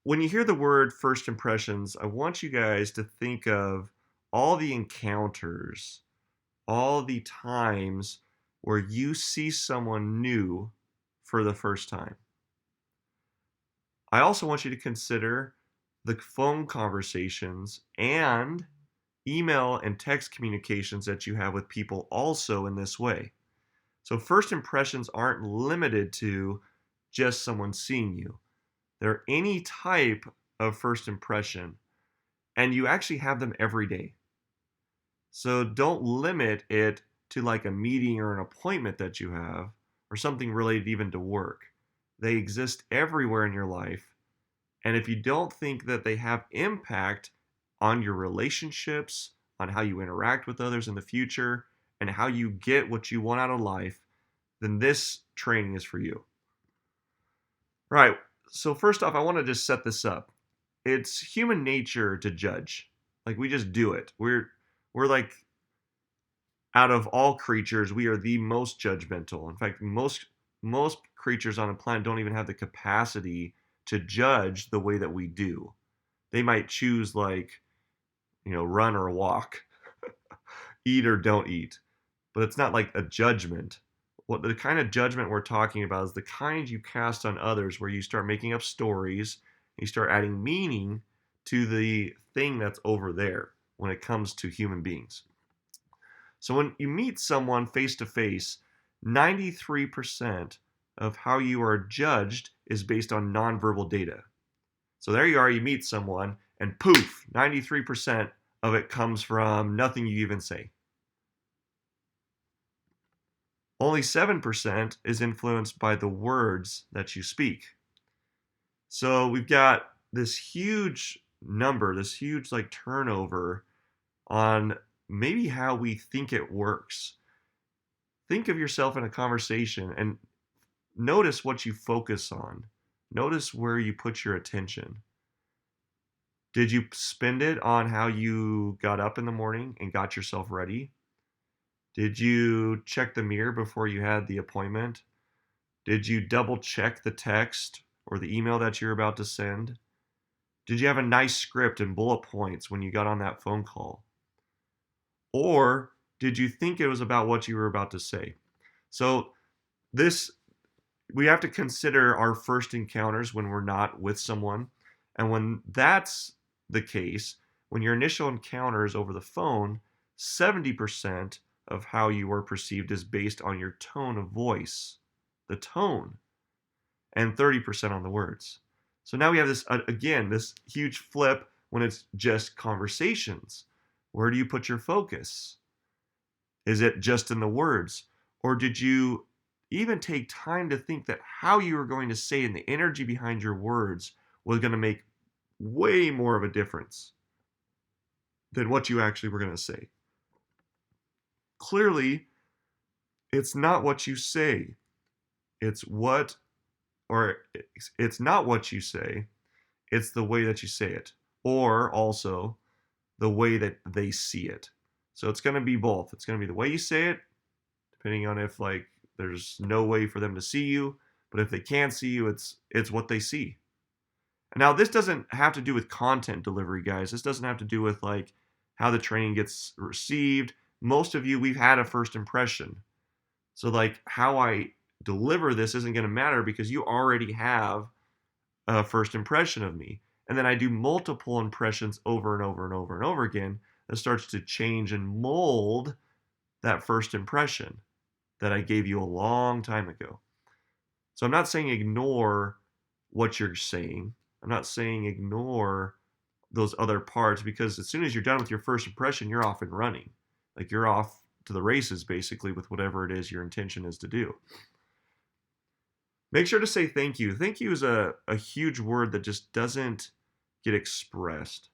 when you hear the word first impressions, I want you guys to think of all the encounters, all the times where you see someone new for the first time. I also want you to consider the phone conversations and email and text communications that you have with people also in this way. So, first impressions aren't limited to just someone seeing you, they're any type of first impression, and you actually have them every day. So, don't limit it to like a meeting or an appointment that you have or something related even to work. They exist everywhere in your life. And if you don't think that they have impact on your relationships, on how you interact with others in the future, and how you get what you want out of life, then this training is for you. All right. So first off, I want to just set this up. It's human nature to judge. Like we just do it. We're like out of all creatures, we are the most judgmental. In fact, most creatures on the planet don't even have the capacity to judge the way that we do. They might choose like, run or walk, eat or don't eat, but it's not like a judgment. What the kind of judgment we're talking about is the kind you cast on others where you start making up stories, you start adding meaning to the thing that's over there when it comes to human beings. So when you meet someone face to face, 93% of how you are judged is based on nonverbal data. So there you are, you meet someone, and poof, 93% of it comes from nothing you even say. Only 7% is influenced by the words that you speak. So we've got this huge number, this huge like turnover on maybe how we think it works. Think of yourself in a conversation and notice what you focus on. Notice where you put your attention. Did you spend it on how you got up in the morning and got yourself ready? Did you check the mirror before you had the appointment? Did you double check the text or the email that you're about to send? Did you have a nice script and bullet points when you got on that phone call? Or did you think it was about what you were about to say? So this we have to consider our first encounters when we're not with someone. And when that's the case, when your initial encounter is over the phone, 70% of how you are perceived is based on your tone of voice, the tone, and 30% on the words. So now we have this, again, this huge flip when it's just conversations. Where do you put your focus? Is it just in the words? Or did you even take time to think that how you were going to say and the energy behind your words was going to make way more of a difference than what you actually were going to say? Clearly, it's not what you say. It's it's not what you say. It's the way that you say it. Or also the way that they see it. So it's going to be both. It's going to be the way you say it, depending on if like there's no way for them to see you, but if they can see you, it's what they see. Now, this doesn't have to do with content delivery, guys. This doesn't have to do with like how the training gets received. Most of you, we've had a first impression. So like how I deliver this isn't going to matter because you already have a first impression of me. And then I do multiple impressions over and over and over and over again that starts to change and mold that first impression that I gave you a long time ago. So I'm not saying ignore what you're saying. I'm not saying ignore those other parts because as soon as you're done with your first impression, you're off and running. Like you're off to the races basically with whatever it is your intention is to do. Make sure to say thank you. Thank you is a huge word that just doesn't get expressed.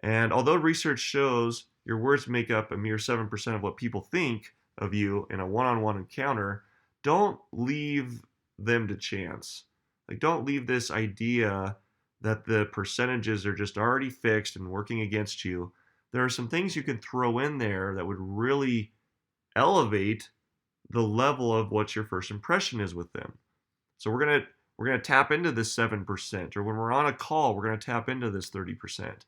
And although research shows your words make up a mere 7% of what people think of you in a one-on-one encounter, don't leave them to chance. Like, don't leave this idea that the percentages are just already fixed and working against you. There are some things you can throw in there that would really elevate the level of what your first impression is with them. So we're going to tap into this 7%, or when we're on a call, we're going to tap into this 30%.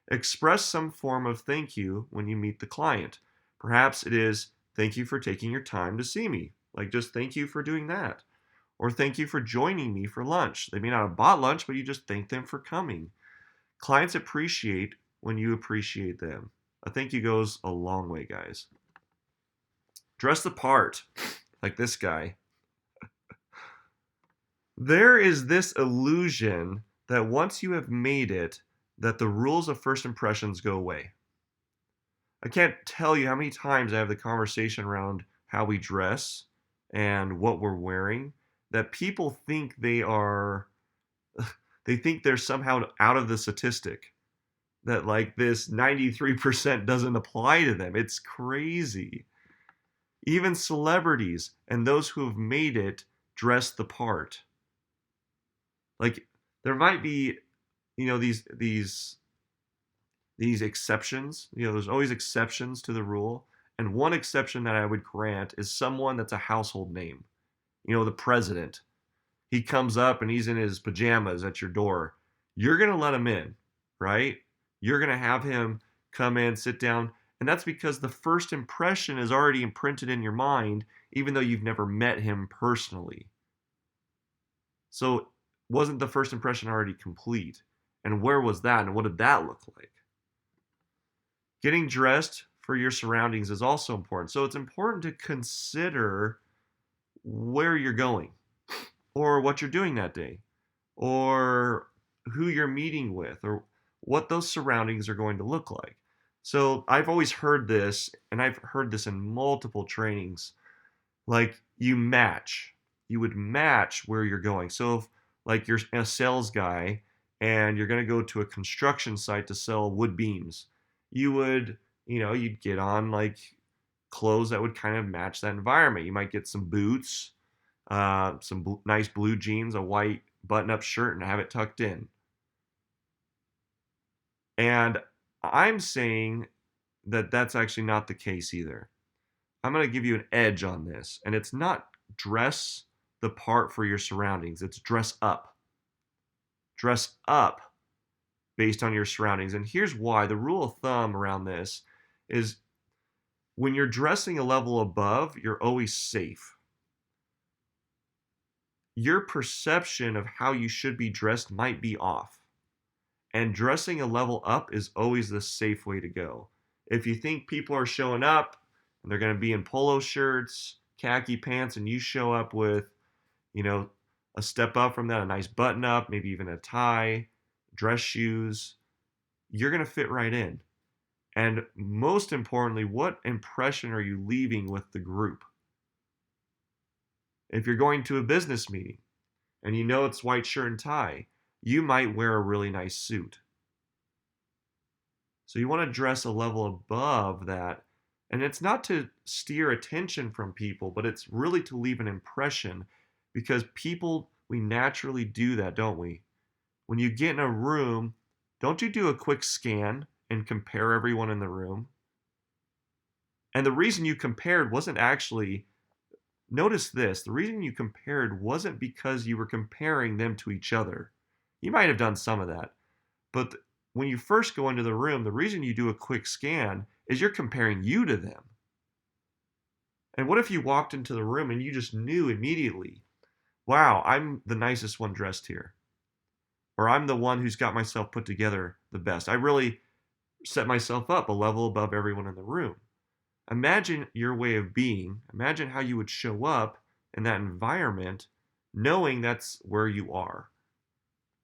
Express some form of thank you when you meet the client. Perhaps it is, thank you for taking your time to see me. Like, just thank you for doing that. Or thank you for joining me for lunch. They may not have bought lunch, but you just thank them for coming. Clients appreciate when you appreciate them. A thank you goes a long way, guys. Dress the part, like this guy. There is this illusion that once you have made it, that the rules of first impressions go away. I can't tell you how many times I have the conversation around how we dress and what we're wearing, that people think they think they're somehow out of the statistic, that like this 93% doesn't apply to them. It's crazy. Even celebrities and those who have made it dress the part. Like, there might be, these exceptions. There's always exceptions to the rule. And one exception that I would grant is someone that's a household name. The president. He comes up and he's in his pajamas at your door. You're going to let him in, right? You're going to have him come in, sit down. And that's because the first impression is already imprinted in your mind, even though you've never met him personally. So wasn't the first impression already complete? And where was that? And what did that look like? Getting dressed for your surroundings is also important. So it's important to consider where you're going, or what you're doing that day, or who you're meeting with, or what those surroundings are going to look like. So I've always heard this, and I've heard this in multiple trainings, like you would match where you're going. So if like you're a sales guy and you're going to go to a construction site to sell wood beams, you'd get on like clothes that would kind of match that environment. You might get some boots, some nice blue jeans, a white button-up shirt, and have it tucked in. And I'm saying that that's actually not the case either. I'm going to give you an edge on this, and it's not dress the part for your surroundings. It's dress up. Dress up based on your surroundings. And here's why. The rule of thumb around this is when you're dressing a level above, you're always safe. Your perception of how you should be dressed might be off. And dressing a level up is always the safe way to go. If you think people are showing up and they're going to be in polo shirts, khaki pants, and you show up with, a step up from that, a nice button up, maybe even a tie, dress shoes, you're going to fit right in. And most importantly, what impression are you leaving with the group? If you're going to a business meeting and it's white shirt and tie, you might wear a really nice suit. So you want to dress a level above that. And it's not to steer attention from people, but it's really to leave an impression, because people, we naturally do that, don't we? When you get in a room, don't you do a quick scan and compare everyone in the room? And the reason you compared wasn't actually, notice this, the reason you compared wasn't because you were comparing them to each other. You might have done some of that. But when you first go into the room, the reason you do a quick scan is you're comparing you to them. And what if you walked into the room and you just knew immediately, wow, I'm the nicest one dressed here. Or I'm the one who's got myself put together the best. I really set myself up a level above everyone in the room. Imagine your way of being. Imagine how you would show up in that environment knowing that's where you are.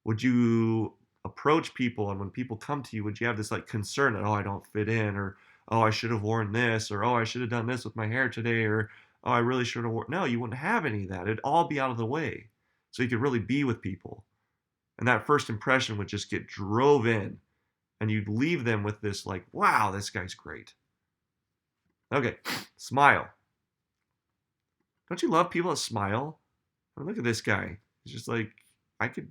Would you approach people, and when people come to you, would you have this like concern that, oh, I don't fit in, or oh, I should have worn this, or oh, I should have done this with my hair today, or oh, I really should have worn. No, you wouldn't have any of that. It'd all be out of the way. So you could really be with people. And that first impression would just get drove in, and you'd leave them with this like, wow, this guy's great. Okay, smile. Don't you love people that smile? I mean, look at this guy. He's just like, I could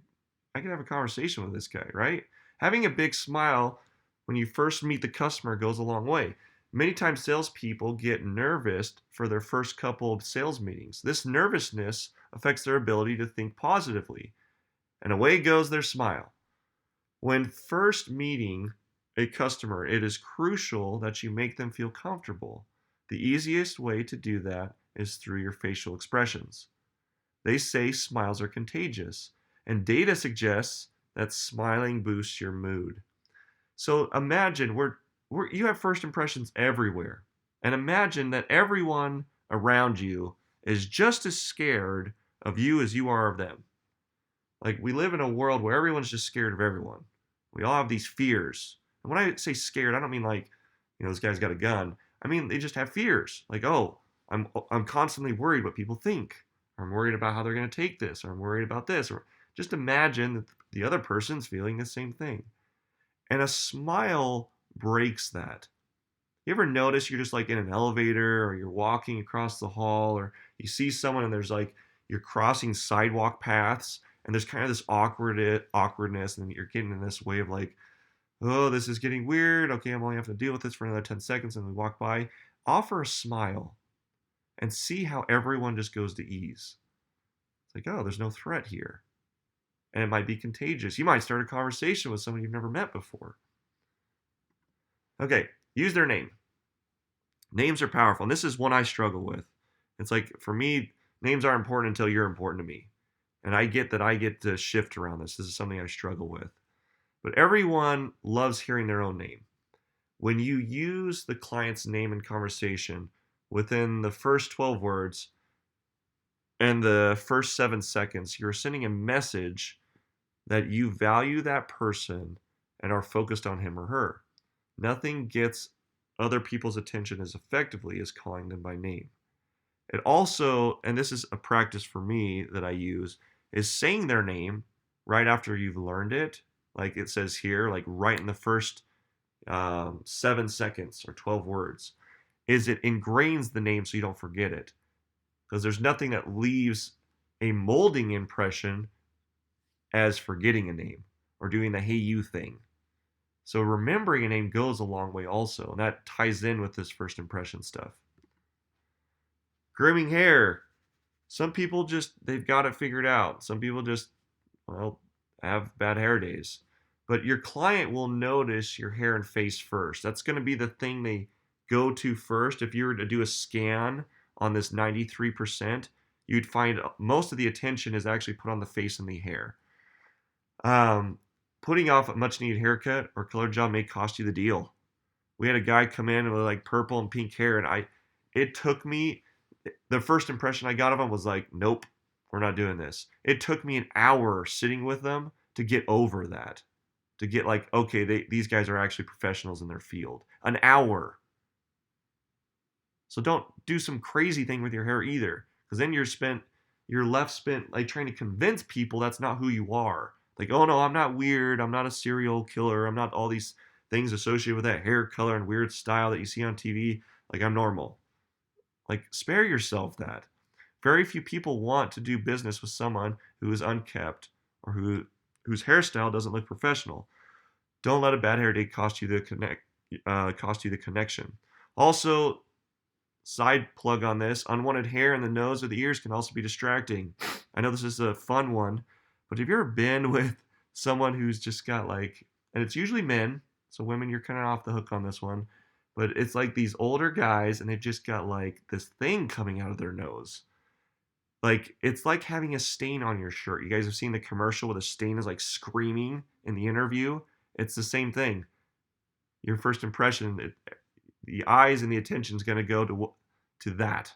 have a conversation with this guy, right? Having a big smile when you first meet the customer goes a long way. Many times salespeople get nervous for their first couple of sales meetings. This nervousness affects their ability to think positively, and away goes their smile. When first meeting a customer, it is crucial that you make them feel comfortable. The easiest way to do that is through your facial expressions. They say smiles are contagious, and data suggests that smiling boosts your mood. So imagine you have first impressions everywhere. And imagine that everyone around you is just as scared of you as you are of them. Like, we live in a world where everyone's just scared of everyone. We all have these fears. And when I say scared, I don't mean like, this guy's got a gun. I mean, they just have fears. Like, oh, I'm constantly worried what people think. Or I'm worried about how they're going to take this. Or I'm worried about this. Or just imagine that the other person's feeling the same thing. And a smile breaks that. You ever notice you're just like in an elevator or you're walking across the hall or you see someone and there's like you're crossing sidewalk paths and there's kind of this awkwardness and you're getting in this way of like, oh, this is getting weird. Okay, I'm only having to deal with this for another 10 seconds and we walk by. Offer a smile and see how everyone just goes to ease. It's like, oh, there's no threat here. And it might be contagious. You might start a conversation with someone you've never met before. Okay, use their name. Names are powerful, and this is one I struggle with. It's like, for me, names aren't important until you're important to me. And I get that I get to shift around this. This is something I struggle with. But everyone loves hearing their own name. When you use the client's name in conversation within the first 12 words and the first 7 seconds, you're sending a message that you value that person and are focused on him or her. Nothing gets other people's attention as effectively as calling them by name. It also, and this is a practice for me that I use, is saying their name right after you've learned it. Like it says here, like right in the first 7 seconds or 12 words, is it ingrains the name so you don't forget it. Because there's nothing that leaves a molding impression as forgetting a name or doing the hey you thing. So remembering a name goes a long way also, and that ties in with this first impression stuff. Grooming hair. Some people they've got it figured out. Some people just, have bad hair days. But your client will notice your hair and face first. That's going to be the thing they go to first. If you were to do a scan on this 93%, you'd find most of the attention is actually put on the face and the hair. Putting off a much needed haircut or color job may cost you the deal. We had a guy come in with like purple and pink hair, and it took me, the first impression I got of him was like, nope, we're not doing this. It took me an hour sitting with them to get over that, to get like, okay, these guys are actually professionals in their field. An hour. So don't do some crazy thing with your hair either, because then you're left spent like trying to convince people that's not who you are. Like, oh no, I'm not weird. I'm not a serial killer. I'm not all these things associated with that hair color and weird style that you see on TV. Like, I'm normal. Like, spare yourself that. Very few people want to do business with someone who is unkept or whose hairstyle doesn't look professional. Don't let a bad hair day cost you the connection. Also, side plug on this, unwanted hair in the nose or the ears can also be distracting. I know this is a fun one, but have you ever been with someone who's just got like, and it's usually men, so women, you're kind of off the hook on this one, but it's like these older guys and they've just got like this thing coming out of their nose. Like, it's like having a stain on your shirt. You guys have seen the commercial where the stain is like screaming in the interview? It's the same thing. Your first impression, the eyes and the attention is going to go to that.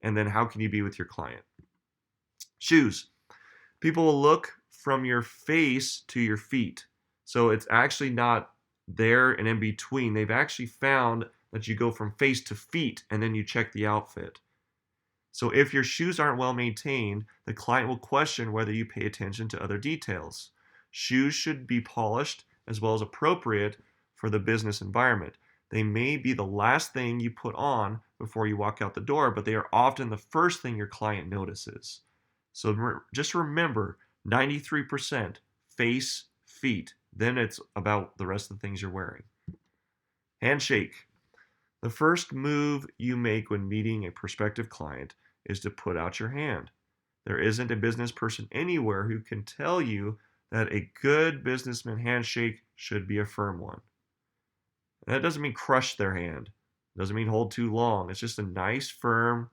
And then how can you be with your client? Shoes. People will look from your face to your feet. So it's actually not there and in between. They've actually found that you go from face to feet and then you check the outfit. So if your shoes aren't well maintained, the client will question whether you pay attention to other details. Shoes should be polished as well as appropriate for the business environment. They may be the last thing you put on before you walk out the door, but they are often the first thing your client notices. So just remember, 93% face, feet. Then it's about the rest of the things you're wearing. Handshake. The first move you make when meeting a prospective client is to put out your hand. There isn't a business person anywhere who can tell you that a good businessman handshake should be a firm one. And that doesn't mean crush their hand. It doesn't mean hold too long. It's just a nice, firm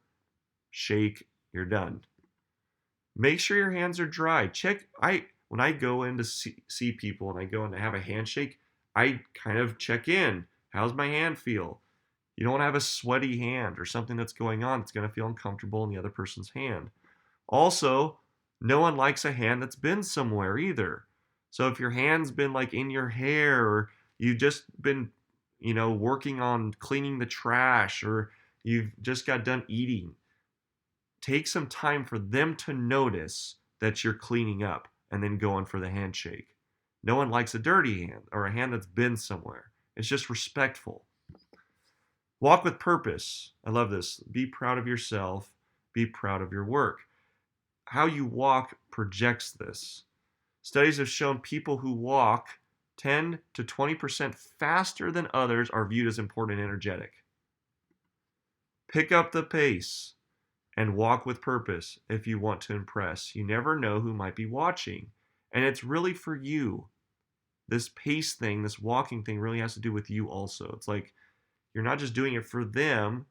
shake. You're done. Make sure your hands are dry. When I go in to see people and I go in to have a handshake, I kind of check in. How's my hand feel? You don't want to have a sweaty hand or something that's going on that's going to feel uncomfortable in the other person's hand. Also, no one likes a hand that's been somewhere either. So if your hand's been like in your hair, or you've just been, working on cleaning the trash, or you've just got done eating, take some time for them to notice that you're cleaning up and then going for the handshake. No one likes a dirty hand or a hand that's been somewhere. It's just respectful. Walk with purpose. I love this. Be proud of yourself. Be proud of your work. How you walk projects this. Studies have shown people who walk 10 to 20% faster than others are viewed as important and energetic. Pick up the pace and walk with purpose if you want to impress. You never know who might be watching. And it's really for you. This pace thing, this walking thing really has to do with you also. It's like you're not just doing it for them,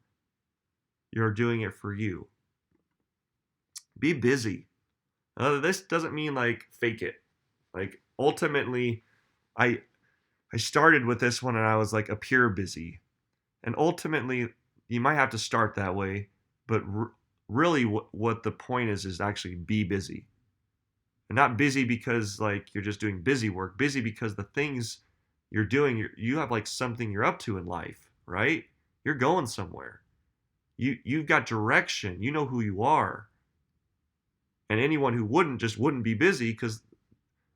you're doing it for you. Be busy. This doesn't mean like fake it. Like ultimately, I started with this one and I was like appear busy. And ultimately, you might have to start that way, but really what the point is actually be busy. And not busy because like you're just doing busy work, busy because the things you're doing, you have like something you're up to in life, right? You're going somewhere. You've got direction. You know who you are. And anyone who wouldn't be busy because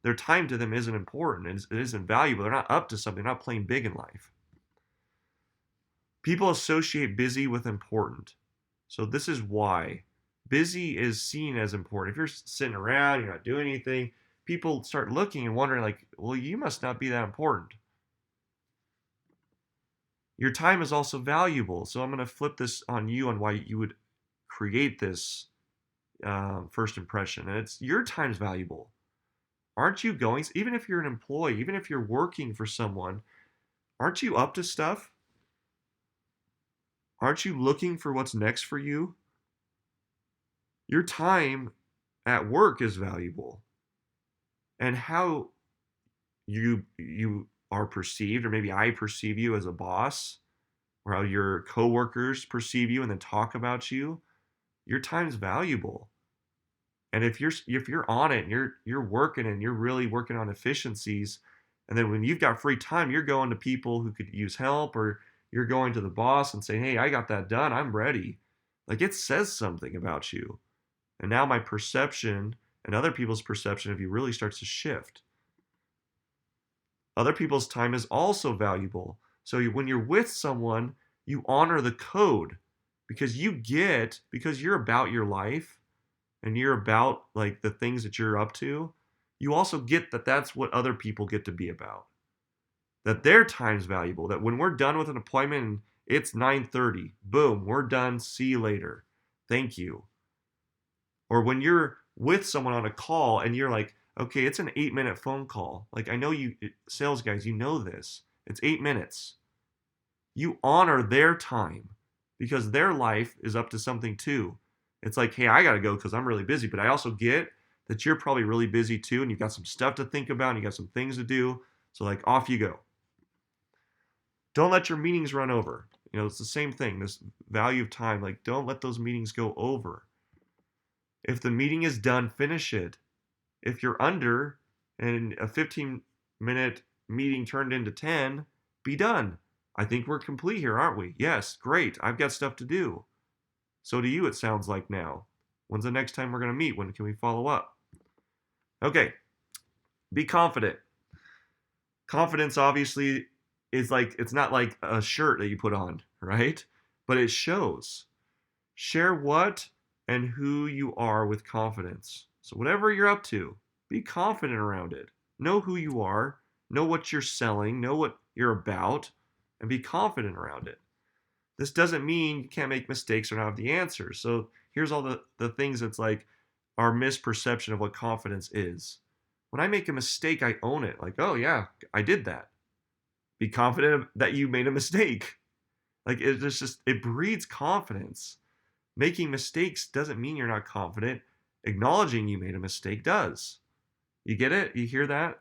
their time to them isn't important. It isn't valuable. They're not up to something. They're not playing big in life. People associate busy with important. So this is why. Busy is seen as important. If you're sitting around, you're not doing anything, people start looking and wondering like, well, you must not be that important. Your time is also valuable. So I'm going to flip this on you on why you would create this first impression. And it's your time's valuable. Aren't you going, even if you're an employee, even if you're working for someone, aren't you up to stuff? Aren't you looking for what's next for you? Your time at work is valuable. And how you are perceived, or maybe I perceive you as a boss, or how your coworkers perceive you and then talk about you, your time's valuable. And if you're on it and you're working and you're really working on efficiencies, and then when you've got free time, you're going to people who could use help, or you're going to the boss and saying, hey, I got that done, I'm ready. Like it says something about you. And now my perception and other people's perception of you really starts to shift. Other people's time is also valuable. So when you're with someone, you honor the code because you're about your life and you're about like the things that you're up to. You also get that that's what other people get to be about. That their time's valuable. That when we're done with an appointment and it's 9:30, boom, we're done. See you later. Thank you. Or when you're with someone on a call and you're like, okay, it's an 8-minute phone call. Like I know you sales guys, you know this. It's 8 minutes. You honor their time because their life is up to something too. It's like, hey, I got to go because I'm really busy. But I also get that you're probably really busy too. And you've got some stuff to think about and you got some things to do. So like off you go. Don't let your meetings run over. It's the same thing. This value of time. Like don't let those meetings go over. If the meeting is done, finish it. If you're under and a 15-minute meeting turned into 10, be done. I think we're complete here, aren't we? Yes, great. I've got stuff to do. So do you, it sounds like now. When's the next time we're going to meet? When can we follow up? Okay. Be confident. Confidence obviously is like, it's not like a shirt that you put on, right? But it shows. Share what and who you are with confidence. So whatever you're up to, be confident around it. Know who you are. Know what you're selling. Know what you're about. And be confident around it. This doesn't mean you can't make mistakes or not have the answers. So here's all the things that's like our misperception of what confidence is. When I make a mistake, I own it. Like, oh yeah, I did that. Be confident that you made a mistake. Like it's just it breeds confidence. Making mistakes doesn't mean you're not confident. Acknowledging you made a mistake does. You get it? You hear that?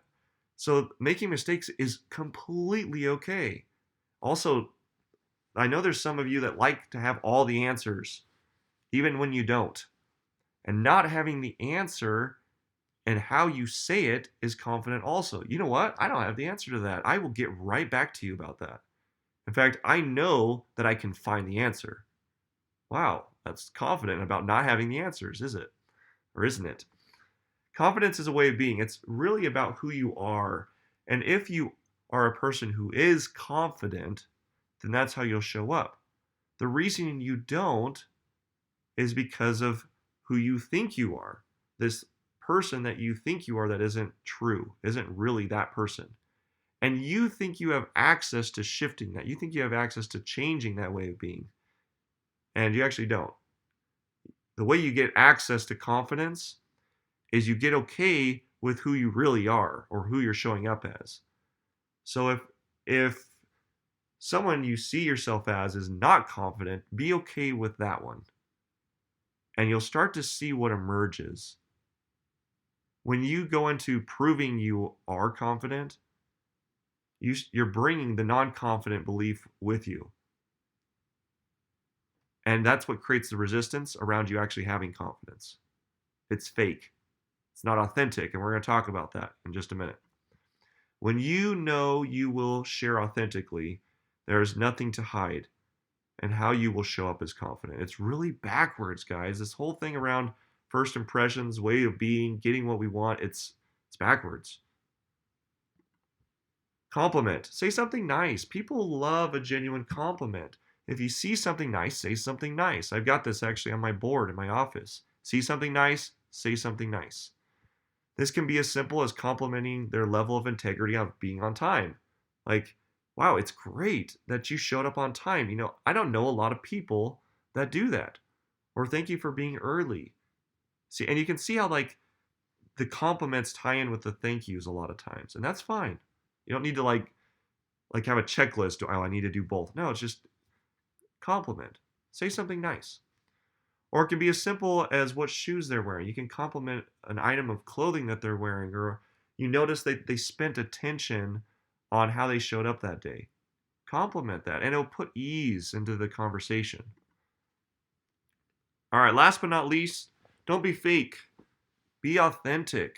So making mistakes is completely okay. Also, I know there's some of you that like to have all the answers, even when you don't. And not having the answer and how you say it is confident also. You know what? I don't have the answer to that. I will get right back to you about that. In fact, I know that I can find the answer. Wow, that's confident about not having the answers, is it? Or isn't it? Confidence is a way of being. It's really about who you are. And if you are a person who is confident, then that's how you'll show up. The reason you don't is because of who you think you are. This person that you think you are that isn't true, isn't really that person. And you think you have access to shifting that. You think you have access to changing that way of being. And you actually don't. The way you get access to confidence is you get okay with who you really are or who you're showing up as. So if someone you see yourself as is not confident, be okay with that one. And you'll start to see what emerges. When you go into proving you are confident, you're bringing the non-confident belief with you. And that's what creates the resistance around you actually having confidence. It's fake. It's not authentic, and we're going to talk about that in just a minute. When you know you will share authentically, there is nothing to hide, and how you will show up as confident. It's really backwards, guys. This whole thing around first impressions, way of being, getting what we want, it's backwards. Compliment. Say something nice. People love a genuine compliment. If you see something nice, say something nice. I've got this actually on my board in my office. See something nice, say something nice. This can be as simple as complimenting their level of integrity of being on time. Like, wow, it's great that you showed up on time. You know, I don't know a lot of people that do that. Or thank you for being early. See, and you can see how like the compliments tie in with the thank yous a lot of times. And that's fine. You don't need to like have a checklist. Oh, I need to do both. No, it's just compliment. Say something nice. Or it can be as simple as what shoes they're wearing. You can compliment an item of clothing that they're wearing, or you notice that they spent attention on how they showed up that day. Compliment that, and it'll put ease into the conversation. All right, last but not least, don't be fake. Be authentic.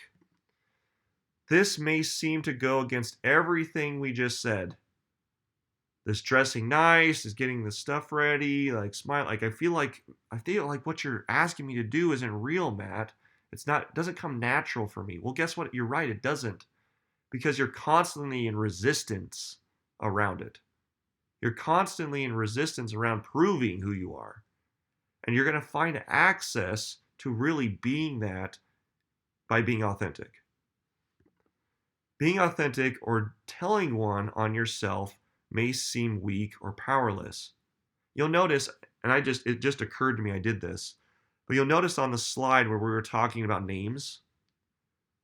This may seem to go against everything we just said. This dressing nice, is getting the stuff ready, like smile. Like I feel like what you're asking me to do isn't real, Matt. It doesn't come natural for me. Well, guess what? You're right, it doesn't. Because you're constantly in resistance around it. You're constantly in resistance around proving who you are. And you're going to find access to really being that by being authentic. Being authentic or telling one on yourself may seem weak or powerless. You'll notice, and it just occurred to me I did this, but you'll notice on the slide where we were talking about names,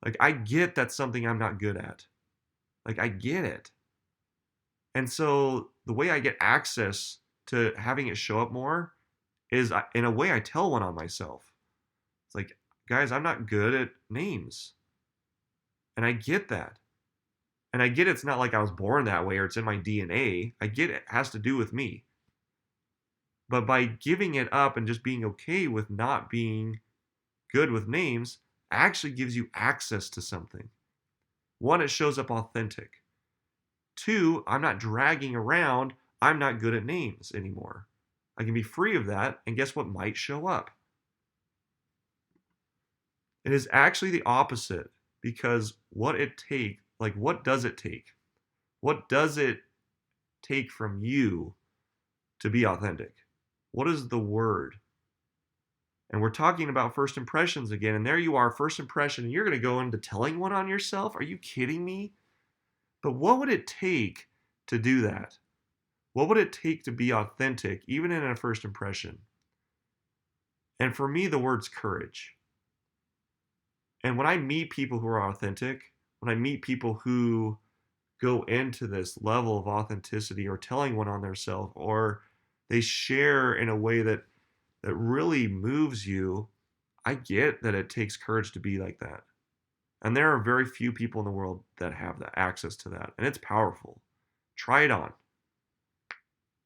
like I get that's something I'm not good at. Like I get it. And so the way I get access to having it show up more is in a way I tell one on myself. It's like, guys, I'm not good at names. And I get that. And I get it's not like I was born that way or it's in my DNA. I get it has to do with me. But by giving it up and just being okay with not being good with names actually gives you access to something. One, it shows up authentic. Two, I'm not dragging around, I'm not good at names anymore. I can be free of that, and guess what might show up? It is actually the opposite, because what does it take? What does it take from you to be authentic? What is the word? And we're talking about first impressions again, and there you are, first impression, and you're going to go into telling one on yourself? Are you kidding me? But what would it take to do that? What would it take to be authentic, even in a first impression? And for me, the word's courage. And when I meet people who are authentic, when I meet people who go into this level of authenticity or telling one on themselves, or they share in a way that really moves you, I get that it takes courage to be like that. And there are very few people in the world that have the access to that. And it's powerful. Try it on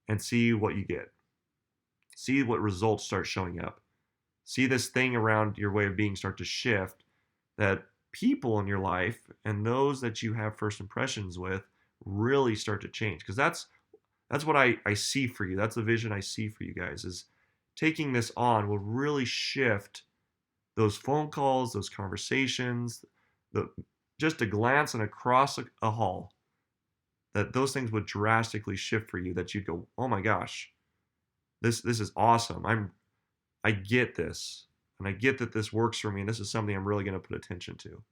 and see what you get. See what results start showing up. See this thing around your way of being start to shift, that people in your life and those that you have first impressions with really start to change. Because that's what I see for you. That's the vision I see for you guys, is taking this on will really shift those phone calls, those conversations, the just a glance and across a hall, that those things would drastically shift for you, that you'd go, oh my gosh, this is awesome. I get this, and I get that this works for me, and this is something I'm really going to put attention to.